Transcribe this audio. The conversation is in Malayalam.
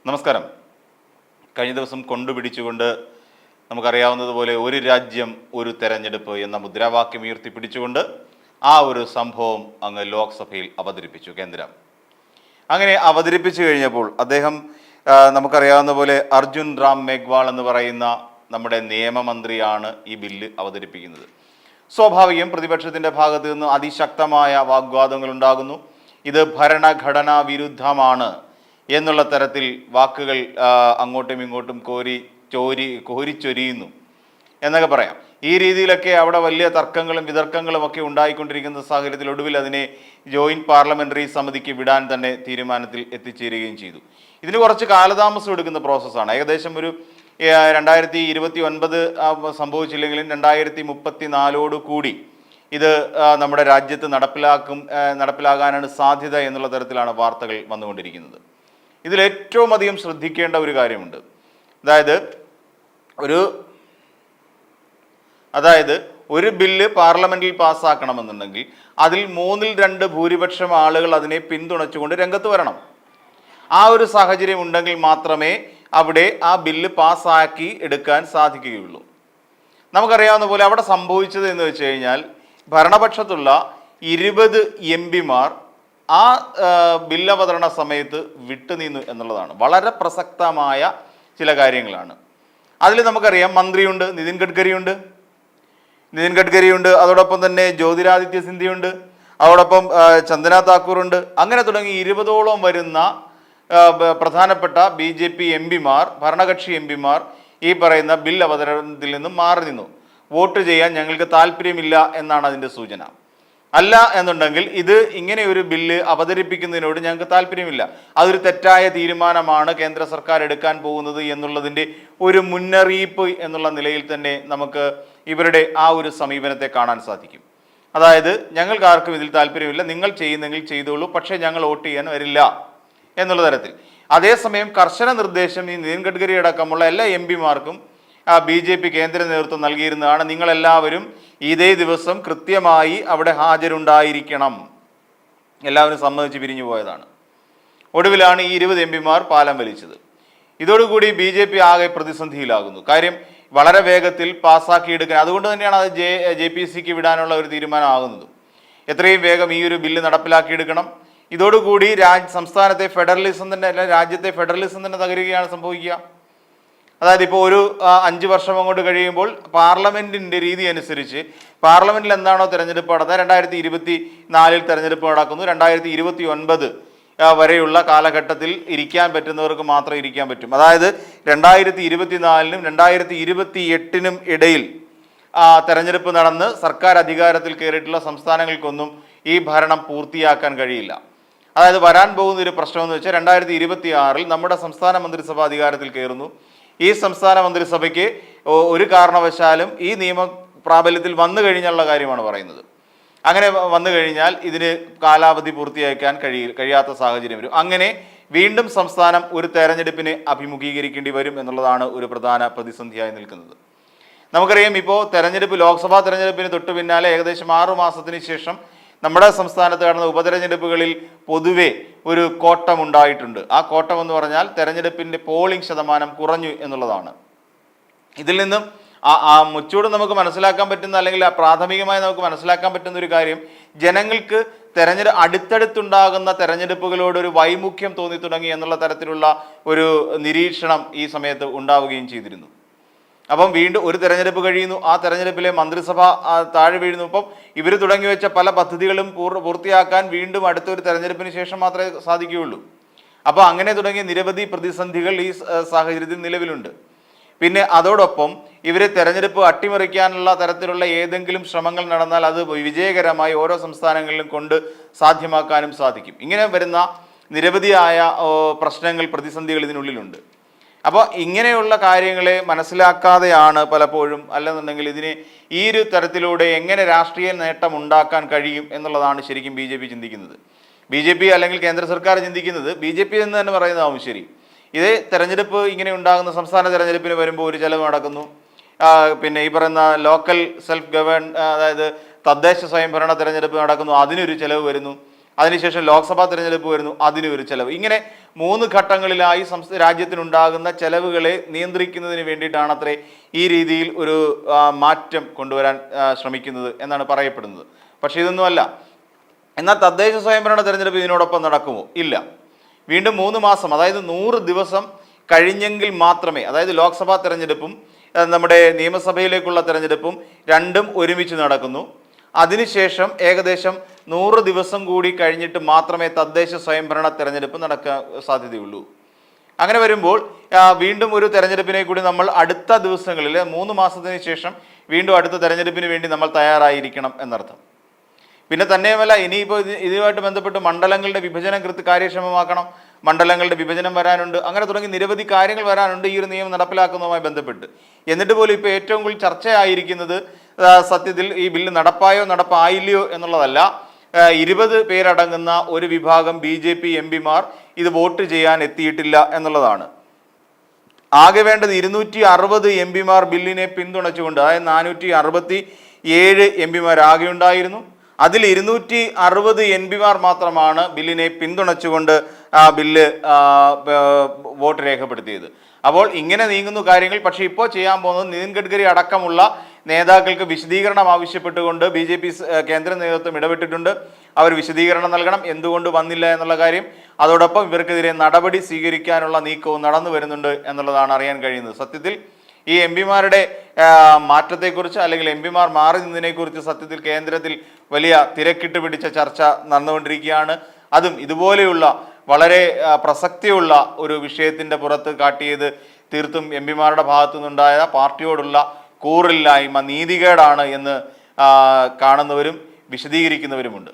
നമസ്കാരം. കഴിഞ്ഞ ദിവസം കൊണ്ടുപിടിച്ചുകൊണ്ട് നമുക്കറിയാവുന്നതുപോലെ ഒരു രാജ്യം ഒരു തെരഞ്ഞെടുപ്പ് എന്ന മുദ്രാവാക്യം ഉയർത്തിപ്പിടിച്ചുകൊണ്ട് ആ ഒരു സംഭവം അങ്ങ് ലോക്സഭയിൽ അവതരിപ്പിച്ചു കേന്ദ്രം. അങ്ങനെ അവതരിപ്പിച്ചു കഴിഞ്ഞപ്പോൾ അദ്ദേഹം നമുക്കറിയാവുന്ന പോലെ അർജുൻ റാം മേഘ്വാൾ എന്ന് പറയുന്ന നമ്മുടെ നിയമമന്ത്രിയാണ് ഈ ബില്ല് അവതരിപ്പിക്കുന്നത്. സ്വാഭാവികം പ്രതിപക്ഷത്തിൻ്റെ ഭാഗത്ത് നിന്ന് അതിശക്തമായ വാഗ്വാദങ്ങൾ ഉണ്ടാകുന്നു. ഇത് ഭരണഘടനാ വിരുദ്ധമാണ് എന്നുള്ള തരത്തിൽ വാക്കുകൾ അങ്ങോട്ടും ഇങ്ങോട്ടും കോരിച്ചൊരിയുന്നു എന്നൊക്കെ പറയാം. ഈ രീതിയിലൊക്കെ അവിടെ വലിയ തർക്കങ്ങളും വിതർക്കങ്ങളും ഒക്കെ ഉണ്ടായിക്കൊണ്ടിരിക്കുന്ന സാഹചര്യത്തിൽ ഒടുവിൽ അതിനെ ജോയിന്റ് പാർലമെന്ററി സമിതിക്ക് വിടാൻ തന്നെ തീരുമാനത്തിൽ എത്തിച്ചേരുകയും ചെയ്തു. ഇതിന് കുറച്ച് കാലതാമസം എടുക്കുന്ന പ്രോസസ്സാണ്. ഏകദേശം ഒരു 2029 സംഭവിച്ചില്ലെങ്കിലും 2034 കൂടി ഇത് നമ്മുടെ രാജ്യത്ത് നടപ്പിലാകാനാണ് സാധ്യത എന്നുള്ള തരത്തിലാണ് വാർത്തകൾ വന്നുകൊണ്ടിരിക്കുന്നത്. ഇതിലേറ്റവും അധികം ശ്രദ്ധിക്കേണ്ട ഒരു കാര്യമുണ്ട്. അതായത് ഒരു ബില്ല് പാർലമെന്റിൽ പാസ്സാക്കണമെന്നുണ്ടെങ്കിൽ അതിൽ 2/3 ഭൂരിപക്ഷം ആളുകൾ അതിനെ പിന്തുണച്ചുകൊണ്ട് രംഗത്ത് വരണം. ആ ഒരു സാഹചര്യം ഉണ്ടെങ്കിൽ മാത്രമേ അവിടെ ആ ബില്ല് പാസ്സാക്കി എടുക്കാൻ സാധിക്കുകയുള്ളൂ. നമുക്കറിയാവുന്ന പോലെ അവിടെ സംഭവിച്ചത് എന്ന് വെച്ച് കഴിഞ്ഞാൽ ഭരണപക്ഷത്തുള്ള 20 എംപിമാർ ആ ബില്ലവതരണ സമയത്ത് വിട്ടുനിന്നു എന്നുള്ളതാണ്. വളരെ പ്രസക്തമായ ചില കാര്യങ്ങളാണ്. അതിൽ നമുക്കറിയാം മന്ത്രിയുണ്ട്, നിതിൻ ഗഡ്കരിയുണ്ട്, അതോടൊപ്പം തന്നെ ജ്യോതിരാദിത്യ സിന്ധ്യയുണ്ട്, അതോടൊപ്പം ചന്ദന താക്കൂറുണ്ട്. അങ്ങനെ തുടങ്ങി 20ഓളം വരുന്ന പ്രധാനപ്പെട്ട BJP എംപിമാർ, ഭരണകക്ഷി എംപിമാർ ഈ പറയുന്ന ബിൽ അവതരണത്തിൽ നിന്നും മാറി നിന്നു. വോട്ട് ചെയ്യാൻ ഞങ്ങൾക്ക് താല്പര്യമില്ല എന്നാണ് അതിൻ്റെ സൂചന. അല്ല എന്നുണ്ടെങ്കിൽ ഇത് ഇങ്ങനെ ഒരു ബില്ല് അവതരിപ്പിക്കുന്നതിനോട് ഞങ്ങൾക്ക് താല്പര്യമില്ല, അതൊരു തെറ്റായ തീരുമാനമാണ് കേന്ദ്ര സർക്കാർ എടുക്കാൻ പോകുന്നത് എന്നുള്ളതിൻ്റെ ഒരു മുന്നറിയിപ്പ് എന്നുള്ള നിലയിൽ തന്നെ നമുക്ക് ഇവരുടെ ആ ഒരു സമീപനത്തെ കാണാൻ സാധിക്കും. അതായത് ഞങ്ങൾക്ക് ആർക്കും ഇതിൽ താല്പര്യമില്ല, നിങ്ങൾ ചെയ്യുന്നെങ്കിൽ ചെയ്തോളൂ, പക്ഷേ ഞങ്ങൾ വോട്ട് ചെയ്യാൻ വരില്ല എന്നുള്ള തരത്തിൽ. അതേസമയം കർശന നിർദ്ദേശം ഈ നിതിൻ ഗഡ്കരി അടക്കമുള്ള എല്ലാ എംപിമാർക്കും BJP കേന്ദ്ര നേതൃത്വം നൽകിയിരുന്നതാണ്. നിങ്ങളെല്ലാവരും ഇതേ ദിവസം കൃത്യമായി അവിടെ ഹാജരുണ്ടായിരിക്കണം. എല്ലാവരും സമ്മതിച്ച് പിരിഞ്ഞു പോയതാണ്. ഒടുവിലാണ് ഈ 20 എംപിമാർ പാലം വലിച്ചത്. ഇതോടുകൂടി BJP ആകെ പ്രതിസന്ധിയിലാകുന്നു. കാര്യം വളരെ വേഗത്തിൽ പാസ്സാക്കിയെടുക്കാൻ, അതുകൊണ്ട് തന്നെയാണ് അത് JPCക്ക് വിടാനുള്ള ഒരു തീരുമാനമാകുന്നത്. എത്രയും വേഗം ഈ ഒരു ബില്ല് നടപ്പിലാക്കിയെടുക്കണം. ഇതോടുകൂടി സംസ്ഥാനത്തെ ഫെഡറലിസം തന്നെ, അല്ല രാജ്യത്തെ ഫെഡറലിസം തന്നെ തകരുകയാണ് സംഭവിക്കുക. അതായത് ഇപ്പോൾ ഒരു 5 വർഷം അങ്ങോട്ട് കഴിയുമ്പോൾ പാർലമെന്റിന്റെ രീതി അനുസരിച്ച് പാർലമെന്റിൽ എന്താണോ തെരഞ്ഞെടുപ്പ് നടന്നത്, 2024 തെരഞ്ഞെടുപ്പ് നടക്കുന്നു. 2029 വരെയുള്ള കാലഘട്ടത്തിൽ ഇരിക്കാൻ പറ്റുന്നവർക്ക് മാത്രം ഇരിക്കാൻ പറ്റും. അതായത് 2024നും 2028നും ഇടയിൽ തെരഞ്ഞെടുപ്പ് നടന്ന് സർക്കാർ അധികാരത്തിൽ കയറിയിട്ടുള്ള സംസ്ഥാനങ്ങൾക്കൊന്നും ഈ ഭരണം പൂർത്തിയാക്കാൻ കഴിയില്ല. അതായത് വരാൻ പോകുന്ന ഒരു പ്രശ്നമെന്ന് വെച്ചാൽ 2026 നമ്മുടെ സംസ്ഥാന മന്ത്രിസഭ അധികാരത്തിൽ കയറുന്നു. ഈ സംസ്ഥാന മന്ത്രിസഭയ്ക്ക് ഒരു കാരണവശാലും ഈ നിയമ പ്രാബല്യത്തിൽ വന്നു കഴിഞ്ഞുള്ള കാര്യമാണ് പറയുന്നത്. അങ്ങനെ വന്നു കഴിഞ്ഞാൽ ഇതിന് കാലാവധി പൂർത്തിയാക്കാൻ കഴിയാത്ത സാഹചര്യം വരും. അങ്ങനെ വീണ്ടും സംസ്ഥാനം ഒരു തെരഞ്ഞെടുപ്പിനെ അഭിമുഖീകരിക്കേണ്ടി വരും എന്നുള്ളതാണ് ഒരു പ്രധാന പ്രതിസന്ധിയായി നിൽക്കുന്നത്. നമുക്കറിയാം, ഇപ്പോൾ ലോക്സഭാ തെരഞ്ഞെടുപ്പിന് തൊട്ടു പിന്നാലെ ഏകദേശം 6 മാസത്തിന് ശേഷം നമ്മുടെ സംസ്ഥാനത്ത് നടന്ന ഉപതെരഞ്ഞെടുപ്പുകളിൽ പൊതുവെ ഒരു കോട്ടമുണ്ടായിട്ടുണ്ട്. ആ കോട്ടം എന്ന് പറഞ്ഞാൽ തെരഞ്ഞെടുപ്പിൻ്റെ പോളിംഗ് ശതമാനം കുറഞ്ഞു എന്നുള്ളതാണ്. ഇതിൽ നിന്നും മുച്ചൂട് നമുക്ക് മനസ്സിലാക്കാൻ പറ്റുന്ന, അല്ലെങ്കിൽ പ്രാഥമികമായി നമുക്ക് മനസ്സിലാക്കാൻ പറ്റുന്ന ഒരു കാര്യം, ജനങ്ങൾക്ക് അടുത്തടുത്തുണ്ടാകുന്ന തെരഞ്ഞെടുപ്പുകളോട് ഒരു വൈമുഖ്യം തോന്നി തുടങ്ങി എന്നുള്ള തരത്തിലുള്ള ഒരു നിരീക്ഷണം ഈ സമയത്ത് ഉണ്ടാവുകയും ചെയ്തിരുന്നു. അപ്പം വീണ്ടും ഒരു തെരഞ്ഞെടുപ്പ് കഴിയുന്നു, ആ തെരഞ്ഞെടുപ്പിലെ മന്ത്രിസഭ താഴെ വീഴുന്നു. അപ്പം ഇവർ തുടങ്ങി വെച്ച പല പദ്ധതികളും പൂർത്തിയാക്കാൻ വീണ്ടും അടുത്തൊരു തെരഞ്ഞെടുപ്പിന് ശേഷം മാത്രമേ സാധിക്കുകയുള്ളൂ. അപ്പോൾ അങ്ങനെ തുടങ്ങിയ നിരവധി പ്രതിസന്ധികൾ ഈ സാഹചര്യത്തിൽ നിലവിലുണ്ട്. പിന്നെ അതോടൊപ്പം ഇവരെ തെരഞ്ഞെടുപ്പ് അട്ടിമറിക്കാനുള്ള തരത്തിലുള്ള ഏതെങ്കിലും ശ്രമങ്ങൾ നടന്നാൽ അത് വിജയകരമായി ഓരോ സംസ്ഥാനങ്ങളിലും കൊണ്ട് സാധ്യമാക്കാനും സാധിക്കും. ഇങ്ങനെ വരുന്ന നിരവധിയായ പ്രശ്നങ്ങൾ, പ്രതിസന്ധികൾ ഇതിനുള്ളിലുണ്ട്. അപ്പോൾ ഇങ്ങനെയുള്ള കാര്യങ്ങളെ മനസ്സിലാക്കാതെയാണ് പലപ്പോഴും, അല്ലെന്നുണ്ടെങ്കിൽ ഇതിന് ഈ ഒരു തരത്തിലൂടെ എങ്ങനെ രാഷ്ട്രീയ നേട്ടം ഉണ്ടാക്കാൻ കഴിയും എന്നുള്ളതാണ് ശരിക്കും BJP ചിന്തിക്കുന്നത്. BJP അല്ലെങ്കിൽ കേന്ദ്ര സർക്കാർ ചിന്തിക്കുന്നത്, BJP എന്ന് തന്നെ പറയുന്നതാവും ശരി. ഇതേ തെരഞ്ഞെടുപ്പ് ഇങ്ങനെ ഉണ്ടാകുന്ന സംസ്ഥാന തെരഞ്ഞെടുപ്പിന് വരുമ്പോൾ ഒരു ചെലവ് നടക്കുന്നു. പിന്നെ ഈ പറയുന്ന ലോക്കൽ സെൽഫ് അതായത് തദ്ദേശ സ്വയംഭരണ തെരഞ്ഞെടുപ്പ് നടക്കുന്നു, അതിനൊരു ചെലവ് വരുന്നു. അതിനുശേഷം ലോക്സഭാ തെരഞ്ഞെടുപ്പ് വരുന്നു, അതിന് ഒരു ചെലവ്. ഇങ്ങനെ 3 ഘട്ടങ്ങളിലായി രാജ്യത്തിനുണ്ടാകുന്ന ചെലവുകളെ നിയന്ത്രിക്കുന്നതിന് വേണ്ടിയിട്ടാണ് അത്രേ ഈ രീതിയിൽ ഒരു മാറ്റം കൊണ്ടുവരാൻ ശ്രമിക്കുന്നത് എന്നാണ് പറയപ്പെടുന്നത്. പക്ഷേ ഇതൊന്നുമല്ല. എന്നാൽ തദ്ദേശ സ്വയംഭരണ തെരഞ്ഞെടുപ്പ് ഇതിനോടൊപ്പം നടക്കുമോ? ഇല്ല. വീണ്ടും 3 മാസം, അതായത് 100 ദിവസം കഴിഞ്ഞെങ്കിൽ മാത്രമേ, അതായത് ലോക്സഭാ തെരഞ്ഞെടുപ്പും നമ്മുടെ നിയമസഭയിലേക്കുള്ള തെരഞ്ഞെടുപ്പും രണ്ടും ഒരുമിച്ച് നടക്കുന്നു. അതിനുശേഷം ഏകദേശം 100 ദിവസം കൂടി കഴിഞ്ഞിട്ട് മാത്രമേ തദ്ദേശ സ്വയംഭരണ തെരഞ്ഞെടുപ്പ് നടക്കാൻ സാധ്യതയുള്ളൂ. അങ്ങനെ വരുമ്പോൾ വീണ്ടും ഒരു തെരഞ്ഞെടുപ്പിനെ കൂടി നമ്മൾ അടുത്ത ദിവസങ്ങളിൽ 3 മാസത്തിന് ശേഷം വീണ്ടും അടുത്ത തെരഞ്ഞെടുപ്പിന് വേണ്ടി നമ്മൾ തയ്യാറായിരിക്കണം എന്നർത്ഥം. പിന്നെ തന്നെയുമല്ല, ഇനിയിപ്പോൾ ഇതുമായിട്ട് ബന്ധപ്പെട്ട് മണ്ഡലങ്ങളുടെ വിഭജനം കാര്യക്ഷമമാക്കണം, മണ്ഡലങ്ങളുടെ വിഭജനം വരാനുണ്ട്, അങ്ങനെ തുടങ്ങി നിരവധി കാര്യങ്ങൾ വരാനുണ്ട് ഈ ഒരു നിയമം നടപ്പിലാക്കുന്നതുമായി ബന്ധപ്പെട്ട്. എന്നിട്ട് പോലും ഇപ്പോൾ ഏറ്റവും കൂടുതൽ ചർച്ചയായിരിക്കുന്നത് സത്യത്തിൽ ഈ ബില്ല് നടപ്പായോ നടപ്പായില്ലയോ എന്നുള്ളതല്ല. 20 പേരടങ്ങുന്ന ഒരു വിഭാഗം BJP MP-മാർ ഇത് വോട്ട് ചെയ്യാൻ എത്തിയിട്ടില്ല എന്നുള്ളതാണ്. ആകെ വേണ്ടത് 260 MP-മാർ ബില്ലിനെ പിന്തുണച്ചുകൊണ്ട്, അതായത് 467 MP-മാർ ആകെ ഉണ്ടായിരുന്നു. അതിൽ 260 MP-മാർ മാത്രമാണ് ബില്ലിനെ പിന്തുണച്ചുകൊണ്ട് ബില്ല് വോട്ട് രേഖപ്പെടുത്തിയത്. അപ്പോൾ ഇങ്ങനെ നീങ്ങുന്നു കാര്യങ്ങൾ. പക്ഷേ ഇപ്പോൾ ചെയ്യാൻ പോകുന്നത് നിതിൻ ഗഡ്കരി അടക്കമുള്ള നേതാക്കൾക്ക് വിശദീകരണം ആവശ്യപ്പെട്ടുകൊണ്ട് BJP കേന്ദ്ര നേതൃത്വം ഇടപെട്ടിട്ടുണ്ട്. അവർ വിശദീകരണം നൽകണം, എന്തുകൊണ്ട് വന്നില്ല എന്നുള്ള കാര്യം. അതോടൊപ്പം ഇവർക്കെതിരെ നടപടി സ്വീകരിക്കാനുള്ള നീക്കവും നടന്നു വരുന്നുണ്ട് എന്നുള്ളതാണ് അറിയാൻ കഴിയുന്നത്. സത്യത്തിൽ ഈ MP-മാരുടെ മാറ്റത്തെക്കുറിച്ച്, അല്ലെങ്കിൽ MP-മാർ മാറി നിന്നതിനെക്കുറിച്ച് സത്യത്തിൽ കേന്ദ്രത്തിൽ വലിയ തിരക്കിട്ട് പിടിച്ച ചർച്ച നടന്നുകൊണ്ടിരിക്കുകയാണ്. അതും ഇതുപോലെയുള്ള വളരെ പ്രസക്തിയുള്ള ഒരു വിഷയത്തിൻ്റെ പുറത്ത് കാട്ടിയത് തീർത്തും MP-മാരുടെ ഭാഗത്തു നിന്നുണ്ടായ പാർട്ടിയോടുള്ള കൂറില്ലായ്മ, നീതികേടാണ് എന്ന് കാണുന്നവരും വിശദീകരിക്കുന്നവരുമുണ്ട്.